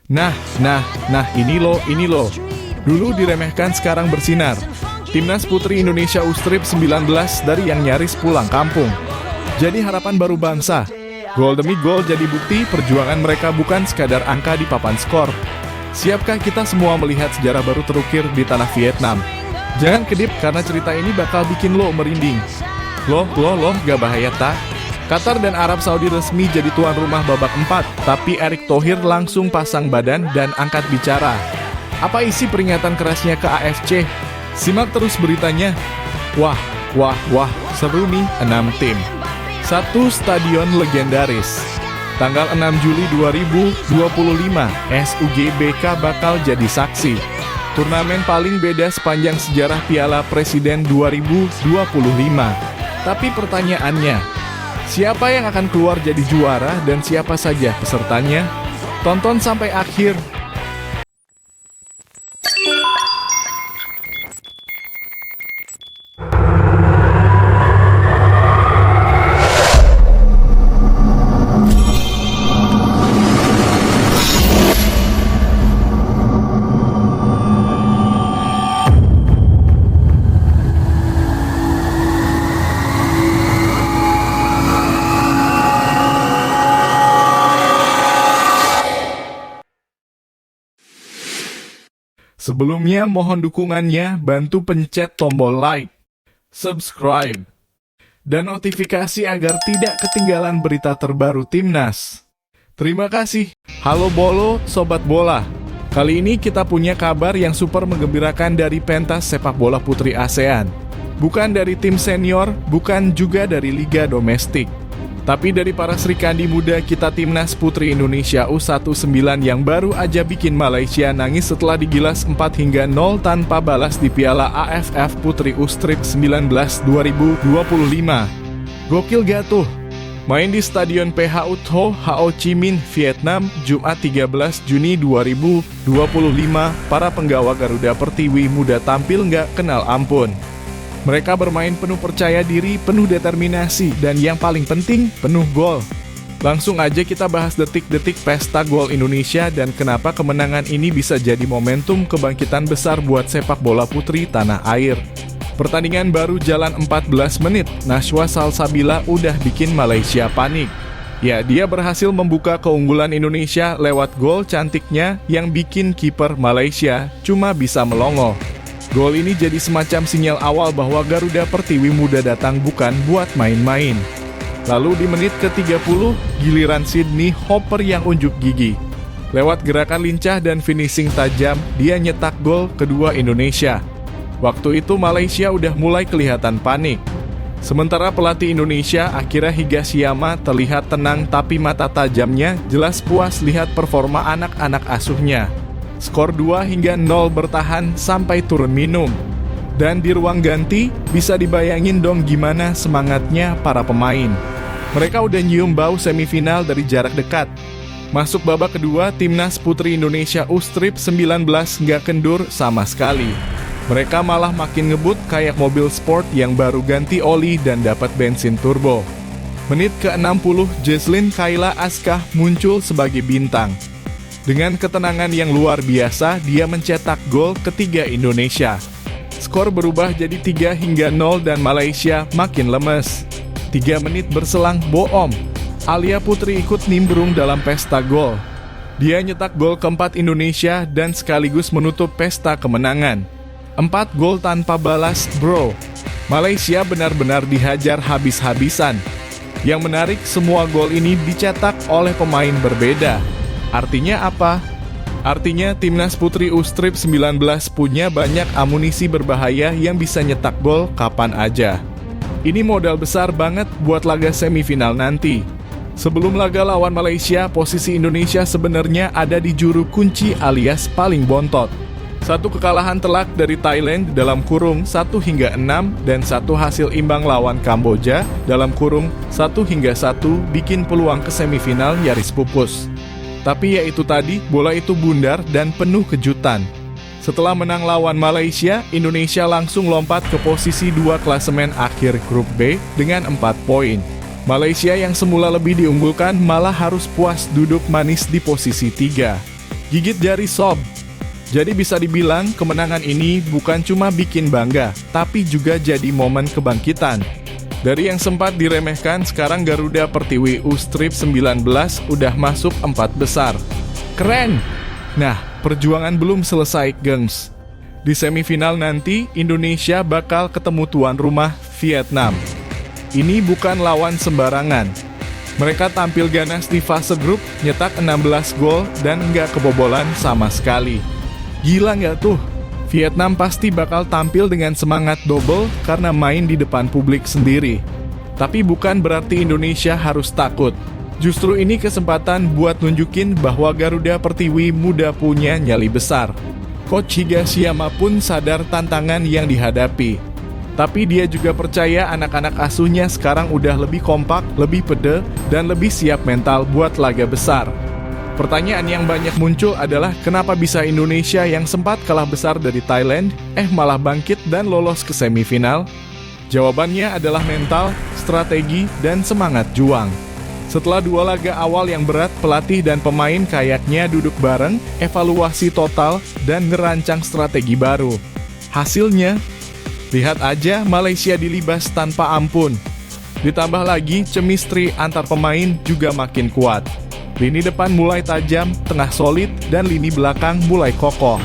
Nah, ini loh. Dulu diremehkan, sekarang bersinar. Timnas Putri Indonesia U-Strip 19 dari yang nyaris pulang kampung. Jadi harapan baru bangsa. Gol demi gol jadi bukti perjuangan mereka bukan sekadar angka di papan skor. Siapkah kita semua melihat sejarah baru terukir di tanah Vietnam? Jangan kedip karena cerita ini bakal bikin lo merinding. Loh, gak bahaya tak? Qatar dan Arab Saudi resmi jadi tuan rumah babak 4, tapi Erick Thohir langsung pasang badan dan angkat bicara. Apa isi peringatan kerasnya ke AFC? Simak terus beritanya. Wah, seru nih 6 tim. Satu stadion legendaris. Tanggal 6 Juli 2025, SUGBK bakal jadi saksi. Turnamen paling beda sepanjang sejarah Piala Presiden 2025. Tapi pertanyaannya, siapa yang akan keluar jadi juara dan siapa saja pesertanya? Tonton sampai akhir. Sebelumnya mohon dukungannya, bantu pencet tombol like, subscribe, dan notifikasi agar tidak ketinggalan berita terbaru Timnas. Terima kasih. Halo Bolo, Sobat Bola. Kali ini kita punya kabar yang super menggembirakan dari pentas sepak bola putri ASEAN. Bukan dari tim senior, bukan juga dari liga domestik. Tapi dari para Serikandi muda kita Timnas Putri Indonesia U19 yang baru aja bikin Malaysia nangis setelah digilas 4-0 tanpa balas di Piala AFF Putri U-Strip 19 2025. Gokil gak tuh? Main di Stadion PHU Tho Ho Chi Minh, Vietnam, Jumat 13 Juni 2025, para penggawa Garuda Pertiwi muda tampil nggak kenal ampun. Mereka bermain penuh percaya diri, penuh determinasi, dan yang paling penting, penuh gol. Langsung aja kita bahas detik-detik pesta gol Indonesia dan kenapa kemenangan ini bisa jadi momentum kebangkitan besar buat sepak bola putri tanah air. Pertandingan baru jalan 14 menit, Najwa Salsabila udah bikin Malaysia panik. Ya, dia berhasil membuka keunggulan Indonesia lewat gol cantiknya yang bikin kiper Malaysia cuma bisa melongo. Gol ini jadi semacam sinyal awal bahwa Garuda Pertiwi muda datang bukan buat main-main. Lalu di menit ke-30, giliran Sydney Hopper yang unjuk gigi. Lewat gerakan lincah dan finishing tajam, dia nyetak gol kedua Indonesia. Waktu itu Malaysia udah mulai kelihatan panik. Sementara pelatih Indonesia Akira Higashiyama terlihat tenang tapi mata tajamnya jelas puas lihat performa anak-anak asuhnya. Skor 2-0 bertahan sampai turun minum. Dan di ruang ganti, bisa dibayangin dong gimana semangatnya para pemain. Mereka udah nyium bau semifinal dari jarak dekat. Masuk babak kedua, Timnas Putri Indonesia U-Strip 19 nggak kendur sama sekali. Mereka malah makin ngebut kayak mobil sport yang baru ganti oli dan dapat bensin turbo. Menit ke-60, Jesslyn Kayla Askah muncul sebagai bintang. Dengan ketenangan yang luar biasa, dia mencetak gol ketiga Indonesia. Skor berubah jadi 3-0 dan Malaysia makin lemes. 3 menit berselang, boom. Alia Putri ikut nimbrung dalam pesta gol. Dia nyetak gol keempat Indonesia dan sekaligus menutup pesta kemenangan. 4 gol tanpa balas, bro. Malaysia benar-benar dihajar habis-habisan. Yang menarik, semua gol ini dicetak oleh pemain berbeda. Artinya apa? Artinya Timnas Putri U-Strip 19 punya banyak amunisi berbahaya yang bisa nyetak gol kapan aja. Ini modal besar banget buat laga semifinal nanti. Sebelum laga lawan Malaysia, posisi Indonesia sebenarnya ada di juru kunci alias paling bontot. 1 kekalahan telak dari Thailand dalam kurung 1-6 dan 1 hasil imbang lawan Kamboja dalam kurung 1-1 bikin peluang ke semifinal nyaris pupus. Tapi ya itu tadi, bola itu bundar dan penuh kejutan. Setelah menang lawan Malaysia, Indonesia langsung lompat ke posisi 2 klasemen akhir grup B dengan 4 poin. Malaysia yang semula lebih diunggulkan malah harus puas duduk manis di posisi 3. Gigit jari sob. Jadi bisa dibilang kemenangan ini bukan cuma bikin bangga, tapi juga jadi momen kebangkitan. Dari yang sempat diremehkan, sekarang Garuda Pertiwi U-Strip 19 udah masuk 4 besar. Keren! Nah, perjuangan belum selesai, gengs. Di semifinal nanti, Indonesia bakal ketemu tuan rumah Vietnam. Ini bukan lawan sembarangan. Mereka tampil ganas di fase grup, nyetak 16 gol dan nggak kebobolan sama sekali. Gila nggak tuh? Vietnam pasti bakal tampil dengan semangat double karena main di depan publik sendiri. Tapi bukan berarti Indonesia harus takut. Justru ini kesempatan buat nunjukin bahwa Garuda Pertiwi muda punya nyali besar. Coach Higashiyama pun sadar tantangan yang dihadapi. Tapi dia juga percaya anak-anak asuhnya sekarang udah lebih kompak, lebih pede, dan lebih siap mental buat laga besar. Pertanyaan yang banyak muncul adalah kenapa bisa Indonesia yang sempat kalah besar dari Thailand, malah bangkit dan lolos ke semifinal? Jawabannya adalah mental, strategi, dan semangat juang. Setelah 2 laga awal yang berat, pelatih dan pemain kayaknya duduk bareng, evaluasi total, dan ngerancang strategi baru. Hasilnya, lihat aja Malaysia dilibas tanpa ampun. Ditambah lagi, chemistry antar pemain juga makin kuat. Lini depan mulai tajam, tengah solid, dan lini belakang mulai kokoh.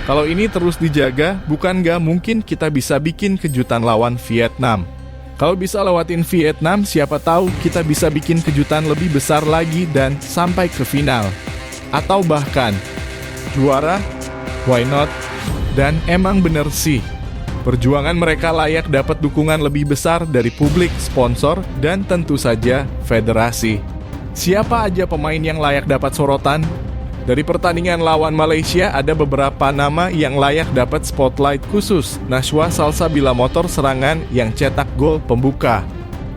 Kalau ini terus dijaga, bukan nggak mungkin kita bisa bikin kejutan lawan Vietnam. Kalau bisa lewatin Vietnam, siapa tahu kita bisa bikin kejutan lebih besar lagi dan sampai ke final. Atau bahkan, juara, why not? Dan emang bener sih, perjuangan mereka layak dapat dukungan lebih besar dari publik, sponsor, dan tentu saja federasi. Siapa aja pemain yang layak dapat sorotan? Dari pertandingan lawan Malaysia ada beberapa nama yang layak dapat spotlight khusus. Nashwa Salsabila motor serangan yang cetak gol pembuka.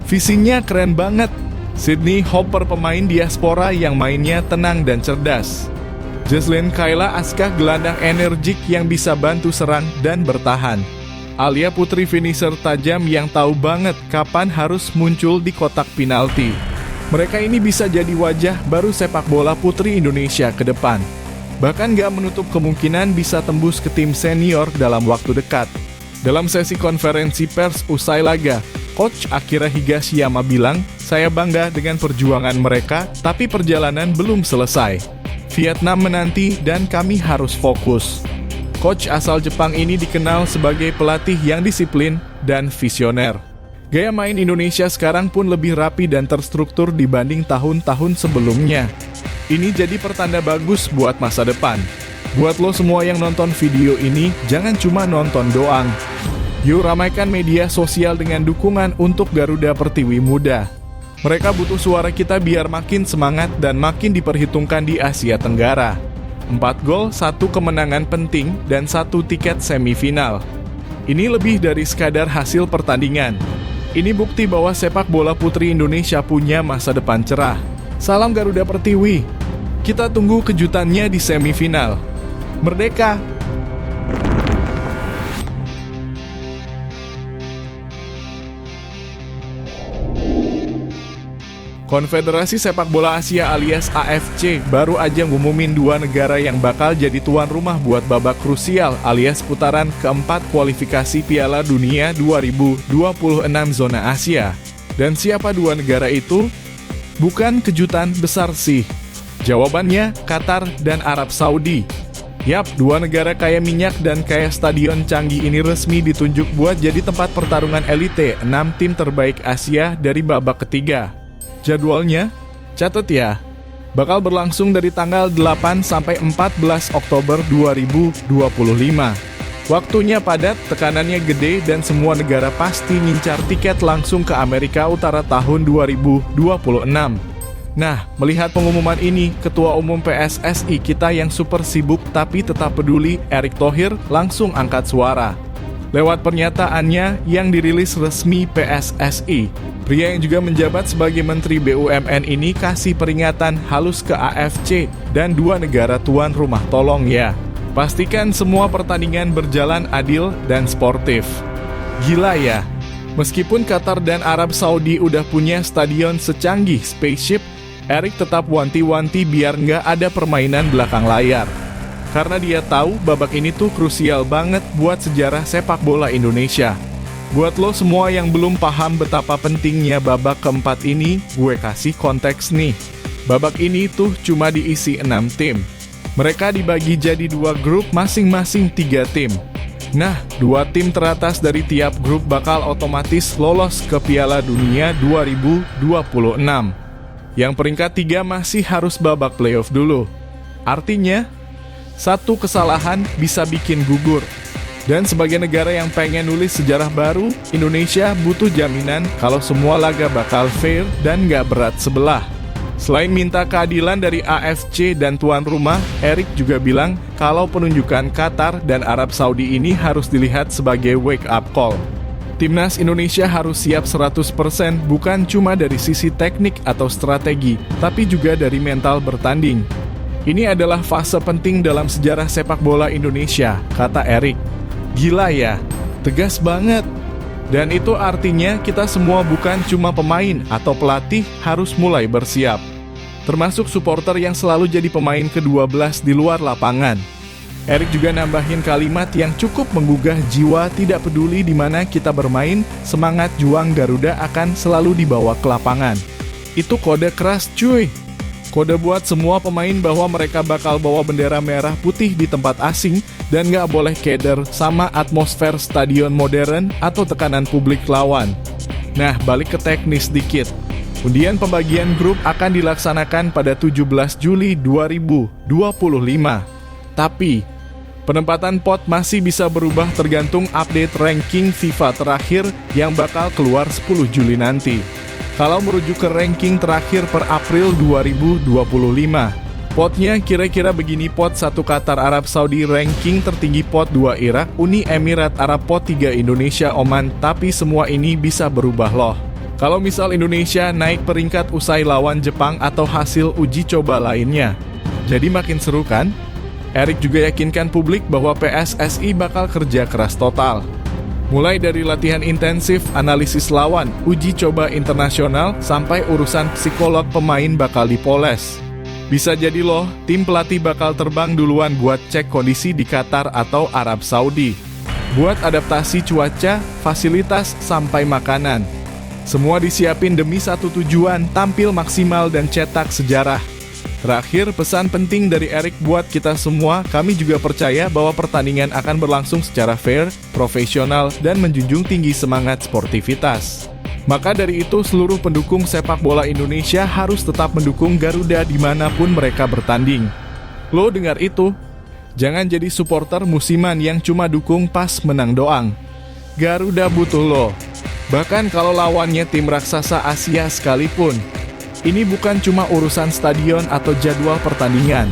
Visinya keren banget. Sydney Hopper pemain diaspora yang mainnya tenang dan cerdas. Jesslyn Kayla Askah gelandang energik yang bisa bantu serang dan bertahan. Alia Putri finisher tajam yang tahu banget kapan harus muncul di kotak penalti. Mereka ini bisa jadi wajah baru sepak bola putri Indonesia ke depan. Bahkan gak menutup kemungkinan bisa tembus ke tim senior dalam waktu dekat. Dalam sesi konferensi pers usai laga, Coach Akira Higashiyama bilang, "Saya bangga dengan perjuangan mereka, tapi perjalanan belum selesai. Vietnam menanti dan kami harus fokus." Coach asal Jepang ini dikenal sebagai pelatih yang disiplin dan visioner. Gaya main Indonesia sekarang pun lebih rapi dan terstruktur dibanding tahun-tahun sebelumnya. Ini jadi pertanda bagus buat masa depan. Buat lo semua yang nonton video ini, jangan cuma nonton doang. Yuk ramaikan media sosial dengan dukungan untuk Garuda Pertiwi muda. Mereka butuh suara kita biar makin semangat dan makin diperhitungkan di Asia Tenggara. 4 gol, 1 kemenangan penting, dan 1 tiket semifinal. Ini lebih dari sekadar hasil pertandingan. Ini bukti bahwa sepak bola putri Indonesia punya masa depan cerah. Salam Garuda Pertiwi. Kita tunggu kejutannya di semifinal. Merdeka! Konfederasi Sepak Bola Asia alias AFC baru aja ngumumin 2 negara yang bakal jadi tuan rumah buat babak krusial alias putaran keempat kualifikasi Piala Dunia 2026 zona Asia. Dan siapa 2 negara itu? Bukan kejutan besar sih. Jawabannya Qatar dan Arab Saudi. Yap, 2 negara kaya minyak dan kaya stadion canggih ini resmi ditunjuk buat jadi tempat pertarungan elite 6 tim terbaik Asia dari babak ketiga. Jadwalnya, catat ya, bakal berlangsung dari tanggal 8 sampai 14 Oktober 2025. Waktunya padat, tekanannya gede, dan semua negara pasti ngincar tiket langsung ke Amerika Utara tahun 2026. Nah, melihat pengumuman ini, Ketua Umum PSSI kita yang super sibuk tapi tetap peduli, Erick Thohir, langsung angkat suara. Lewat pernyataannya yang dirilis resmi PSSI, pria yang juga menjabat sebagai Menteri BUMN ini kasih peringatan halus ke AFC dan 2 negara tuan rumah, tolong ya. Pastikan semua pertandingan berjalan adil dan sportif. Gila ya, meskipun Qatar dan Arab Saudi udah punya stadion secanggih Spaceship, Erik tetap wanti-wanti biar nggak ada permainan belakang layar. Karena dia tahu babak ini tuh krusial banget buat sejarah sepak bola Indonesia. Buat lo semua yang belum paham betapa pentingnya babak keempat ini, gue kasih konteks nih. Babak ini tuh cuma diisi 6 tim. Mereka dibagi jadi 2 grup masing-masing 3 tim. Nah, 2 tim teratas dari tiap grup bakal otomatis lolos ke Piala Dunia 2026. Yang peringkat 3 masih harus babak playoff dulu. Artinya, satu kesalahan bisa bikin gugur. Dan sebagai negara yang pengen nulis sejarah baru, Indonesia butuh jaminan kalau semua laga bakal fair dan gak berat sebelah. Selain minta keadilan dari AFC dan tuan rumah, Erik juga bilang kalau penunjukan Qatar dan Arab Saudi ini harus dilihat sebagai wake up call. Timnas Indonesia harus siap 100% bukan cuma dari sisi teknik atau strategi, tapi juga dari mental bertanding. Ini adalah fase penting dalam sejarah sepak bola Indonesia, kata Erik. Gila ya, tegas banget. Dan itu artinya kita semua bukan cuma pemain atau pelatih harus mulai bersiap. Termasuk supporter yang selalu jadi pemain ke-12 di luar lapangan. Erik juga nambahin kalimat yang cukup menggugah jiwa, tidak peduli di mana kita bermain, semangat juang Garuda akan selalu dibawa ke lapangan. Itu kode keras cuy. Kode buat semua pemain bahwa mereka bakal bawa bendera merah putih di tempat asing dan gak boleh keder sama atmosfer stadion modern atau tekanan publik lawan. Nah, balik ke teknis dikit. Undian pembagian grup akan dilaksanakan pada 17 Juli 2025. Tapi, penempatan pot masih bisa berubah tergantung update ranking FIFA terakhir yang bakal keluar 10 Juli nanti. Kalau merujuk ke ranking terakhir per April 2025, potnya kira-kira begini: pot 1 Qatar Arab Saudi, ranking tertinggi pot 2 Irak, Uni Emirat Arab, pot 3 Indonesia Oman, tapi semua ini bisa berubah loh. Kalau misal Indonesia naik peringkat usai lawan Jepang atau hasil uji coba lainnya. Jadi makin seru kan? Erik juga yakinkan publik bahwa PSSI bakal kerja keras total. Mulai dari latihan intensif, analisis lawan, uji coba internasional, sampai urusan psikolog pemain bakal dipoles. Bisa jadi loh, tim pelatih bakal terbang duluan buat cek kondisi di Qatar atau Arab Saudi. Buat adaptasi cuaca, fasilitas, sampai makanan. Semua disiapin demi satu tujuan, tampil maksimal dan cetak sejarah. Terakhir, pesan penting dari Erik buat kita semua, kami juga percaya bahwa pertandingan akan berlangsung secara fair, profesional, dan menjunjung tinggi semangat sportivitas. Maka dari itu, seluruh pendukung sepak bola Indonesia harus tetap mendukung Garuda dimanapun mereka bertanding. Lo dengar itu? Jangan jadi supporter musiman yang cuma dukung pas menang doang. Garuda butuh lo. Bahkan kalau lawannya tim raksasa Asia sekalipun. Ini bukan cuma urusan stadion atau jadwal pertandingan.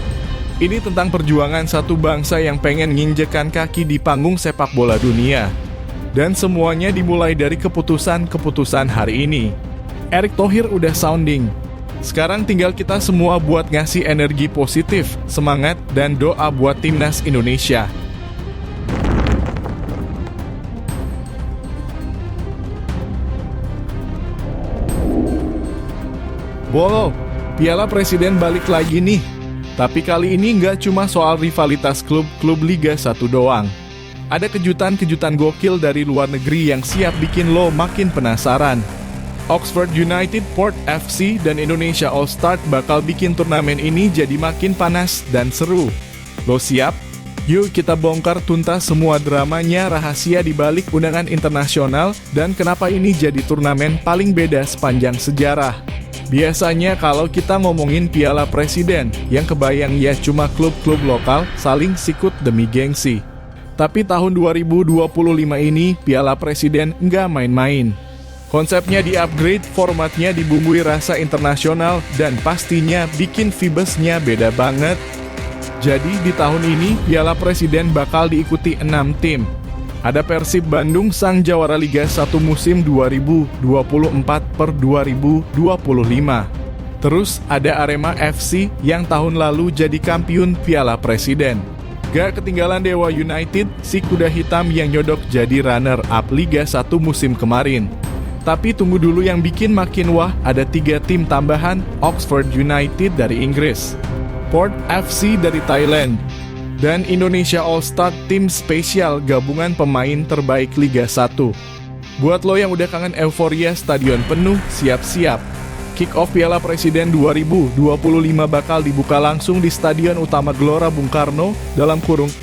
Ini tentang perjuangan satu bangsa yang pengen nginjekkan kaki di panggung sepak bola dunia. Dan semuanya dimulai dari keputusan-keputusan hari ini. Erick Thohir udah sounding. Sekarang tinggal kita semua buat ngasih energi positif, semangat, dan doa buat timnas Indonesia. Bolo, Piala Presiden balik lagi nih. Tapi kali ini nggak cuma soal rivalitas klub-klub Liga 1 doang. Ada kejutan-kejutan gokil dari luar negeri yang siap bikin lo makin penasaran. Oxford United, Port FC, dan Indonesia All-Star bakal bikin turnamen ini jadi makin panas dan seru. Lo siap? Yuk kita bongkar tuntas semua dramanya, rahasia di balik undangan internasional, dan kenapa ini jadi turnamen paling beda sepanjang sejarah. Biasanya kalau kita ngomongin Piala Presiden, yang kebayang ya cuma klub-klub lokal saling sikut demi gengsi. Tapi tahun 2025 ini Piala Presiden nggak main-main. Konsepnya di-upgrade, formatnya dibumbui rasa internasional, dan pastinya bikin vibesnya beda banget. Jadi di tahun ini Piala Presiden bakal diikuti 6 tim. Ada Persib Bandung, sang jawara Liga 1 musim 2024/2025. Terus ada Arema FC yang tahun lalu jadi kampiun Piala Presiden. Gak ketinggalan Dewa United, si kuda hitam yang nyodok jadi runner-up Liga 1 musim kemarin. Tapi tunggu dulu, yang bikin makin wah, ada 3 tim tambahan: Oxford United dari Inggris, Port FC dari Thailand, dan Indonesia All-Star, tim spesial gabungan pemain terbaik Liga 1. Buat lo yang udah kangen euforia stadion penuh, siap-siap. Kick-off Piala Presiden 2025 bakal dibuka langsung di Stadion Utama Gelora Bung Karno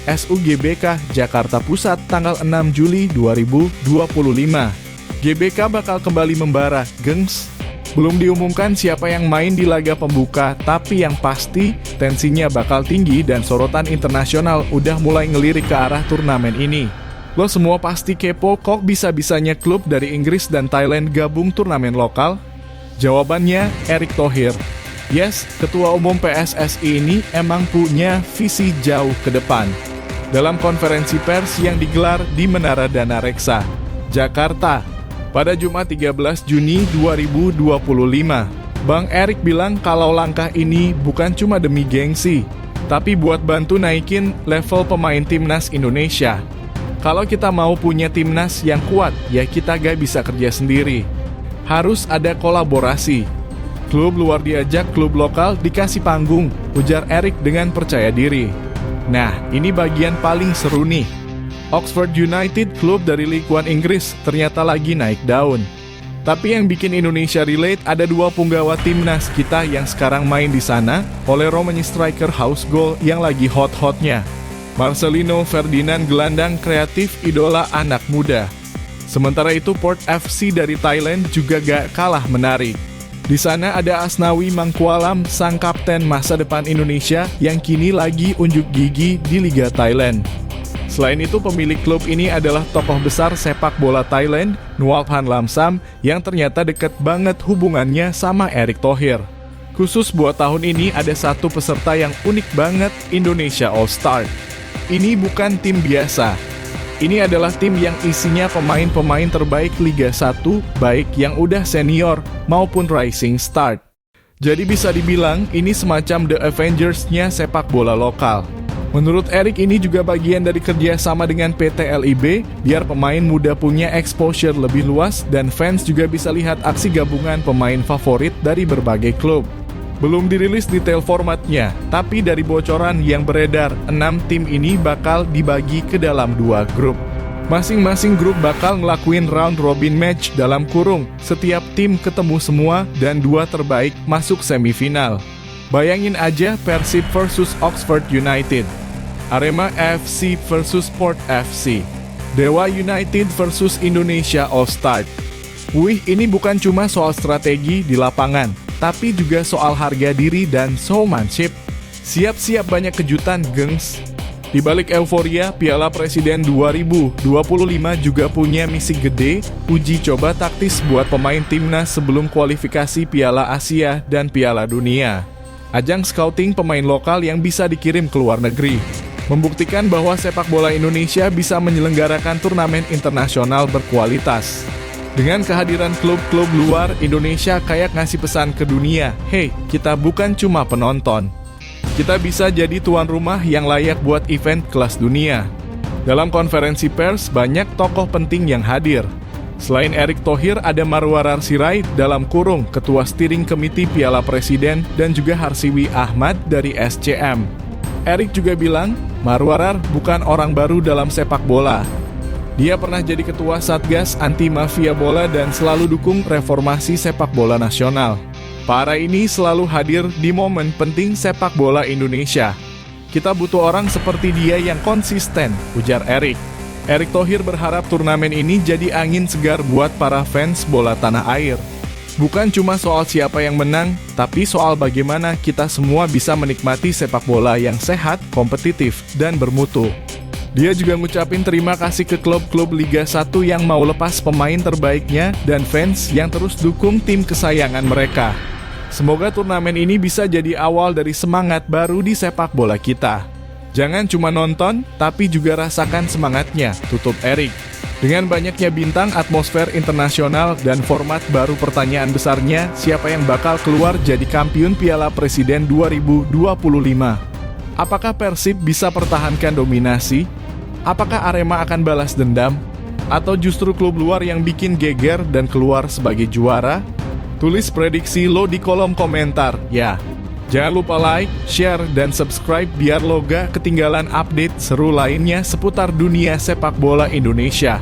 (SUGBK) Jakarta Pusat tanggal 6 Juli 2025. GBK bakal kembali membara, gengs. Belum diumumkan siapa yang main di laga pembuka, tapi yang pasti tensinya bakal tinggi dan sorotan internasional udah mulai ngelirik ke arah turnamen ini. Lo semua pasti kepo, kok bisa-bisanya klub dari Inggris dan Thailand gabung turnamen lokal? Jawabannya, Erick Thohir. Yes, Ketua Umum PSSI ini emang punya visi jauh ke depan. Dalam konferensi pers yang digelar di Menara Dana Reksa, Jakarta, pada Jumat 13 Juni 2025, Bang Erick bilang kalau langkah ini bukan cuma demi gengsi, tapi buat bantu naikin level pemain timnas Indonesia. Kalau kita mau punya timnas yang kuat, ya kita gak bisa kerja sendiri. Harus ada kolaborasi. Klub luar diajak, klub lokal dikasih panggung, ujar Erick dengan percaya diri. Nah, ini bagian paling seru nih. Oxford United, klub dari Ligue 1 Inggris, ternyata lagi naik daun. Tapi yang bikin Indonesia relate, ada 2 punggawa timnas kita yang sekarang main di sana, oleh Romani striker house goal yang lagi hot-hotnya. Marcelino Ferdinand, gelandang kreatif idola anak muda. Sementara itu Port FC dari Thailand juga gak kalah menarik. Di sana ada Asnawi Mangkualam, sang kapten masa depan Indonesia yang kini lagi unjuk gigi di Liga Thailand. Selain itu, pemilik klub ini adalah tokoh besar sepak bola Thailand, Nualpan Lamsam, yang ternyata deket banget hubungannya sama Erick Thohir. Khusus buat tahun ini ada satu peserta yang unik banget, Indonesia All-Star. Ini bukan tim biasa. Ini adalah tim yang isinya pemain-pemain terbaik Liga 1, baik yang udah senior maupun rising start. Jadi bisa dibilang ini semacam The Avengers-nya sepak bola lokal. Menurut Erick, ini juga bagian dari kerja sama dengan PT LIB, biar pemain muda punya exposure lebih luas dan fans juga bisa lihat aksi gabungan pemain favorit dari berbagai klub. Belum dirilis detail formatnya, tapi dari bocoran yang beredar, 6 tim ini bakal dibagi ke dalam 2 grup. Masing-masing grup bakal ngelakuin round robin match dalam kurung, setiap tim ketemu semua dan 2 terbaik masuk semifinal. Bayangin aja Persib versus Oxford United, Arema FC versus Port FC, Dewa United versus Indonesia All-Star. Wih, ini bukan cuma soal strategi di lapangan, tapi juga soal harga diri dan showmanship. Siap-siap banyak kejutan, gengs. Di balik euforia, Piala Presiden 2025 juga punya misi gede, uji coba taktis buat pemain timnas sebelum kualifikasi Piala Asia dan Piala Dunia. Ajang scouting pemain lokal yang bisa dikirim ke luar negeri, membuktikan bahwa sepak bola Indonesia bisa menyelenggarakan turnamen internasional berkualitas. Dengan kehadiran klub-klub luar, Indonesia kayak ngasih pesan ke dunia, hey, kita bukan cuma penonton. Kita bisa jadi tuan rumah yang layak buat event kelas dunia. Dalam konferensi pers, banyak tokoh penting yang hadir. Selain Erick Thohir, ada Marwarar Sirait (Ketua Steering Committee Piala Presiden) dan juga Harsiwi Ahmad dari SCM. Erick juga bilang, Marwarar bukan orang baru dalam sepak bola. Dia pernah jadi ketua Satgas Anti Mafia Bola dan selalu dukung reformasi sepak bola nasional. Para ini selalu hadir di momen penting sepak bola Indonesia. Kita butuh orang seperti dia yang konsisten, ujar Erick. Erick Thohir berharap turnamen ini jadi angin segar buat para fans bola tanah air. Bukan cuma soal siapa yang menang, tapi soal bagaimana kita semua bisa menikmati sepak bola yang sehat, kompetitif, dan bermutu. Dia juga ngucapin terima kasih ke klub-klub Liga 1 yang mau lepas pemain terbaiknya dan fans yang terus dukung tim kesayangan mereka. Semoga turnamen ini bisa jadi awal dari semangat baru di sepak bola kita. Jangan cuma nonton, tapi juga rasakan semangatnya, tutup Erick. Dengan banyaknya bintang, atmosfer internasional, dan format baru, pertanyaan besarnya, siapa yang bakal keluar jadi kampiun Piala Presiden 2025? Apakah Persib bisa pertahankan dominasi? Apakah Arema akan balas dendam? Atau justru klub luar yang bikin geger dan keluar sebagai juara? Tulis prediksi lo di kolom komentar, ya. Jangan lupa like, share, dan subscribe biar lo gak ketinggalan update seru lainnya seputar dunia sepak bola Indonesia.